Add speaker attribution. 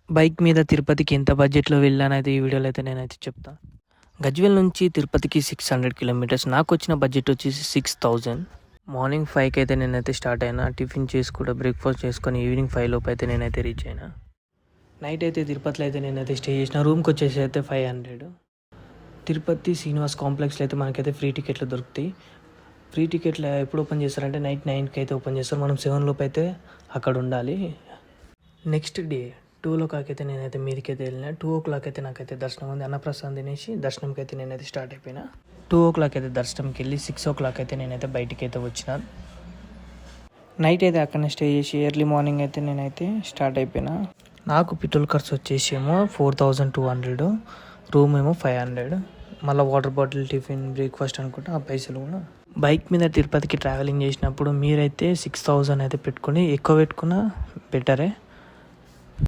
Speaker 1: Bike మీద తిరుపతికి ఎంత బడ్జెట్‌లో వెళ్ళానైతే ఈ వీడియోలో అయితే నేనైతే చెప్తా. గజ్వేల్ నుంచి తిరుపతికి 600 కిలోమీటర్స్. నాకొచ్చిన బడ్జెట్ వచ్చేసి 6000. మార్నింగ్ 5కి అయితే నేనైతే స్టార్ట్ అయినా. టిఫిన్ చేసి కూడా బ్రేక్‌ఫాస్ట్ చేసుకొని ఈవినింగ్ 5 లోపు అయితే నేనైతే రీచ్ అయినా. నైట్ అయితే తిరుపతిలో అయితే నేనైతే స్టే చేసిన. రూమ్‌కి వచ్చేసి అయితే 500. తిరుపతి శ్రీనివాస్ కాంప్లెక్స్‌లో అయితే మనకైతే ఫ్రీ టికెట్లు దొరుకుతాయి. ఫ్రీ టికెట్లు ఎప్పుడు ఓపెన్ చేస్తారంటే నైట్ 9కి అయితే ఓపెన్ చేస్తారు. మనం 7 లోపు అయితే అక్కడ ఉండాలి. నెక్స్ట్ డే 2 అయితే నేనైతే మీదికైతే వెళ్ళిన. 2 అయితే నాకైతే దర్శనం ఉంది. అన్నప్రసాదం తినేసి దర్శనంకి అయితే నేనైతే స్టార్ట్ అయిపోయినా. 2 అయితే దర్శనంకి వెళ్ళి 6 అయితే నేనైతే బయటికి అయితే వచ్చిన. నైట్ అయితే అక్కడనే స్టే చేసి ఎర్లీ మార్నింగ్ అయితే నేనైతే స్టార్ట్ అయిపోయినా. నాకు పెట్రోల్ ఖర్చు వచ్చేసి ఏమో 4200, రూమ్ ఏమో 500, మళ్ళీ వాటర్ బాటిల్, టిఫిన్, బ్రేక్ఫాస్ట్ అనుకుంటా ఆ పైసలు కూడా. బైక్ మీద తిరుపతికి ట్రావెలింగ్ చేసినప్పుడు మీరైతే 6000 అయితే పెట్టుకొని ఎక్కువ పెట్టుకున్నా బెటరే.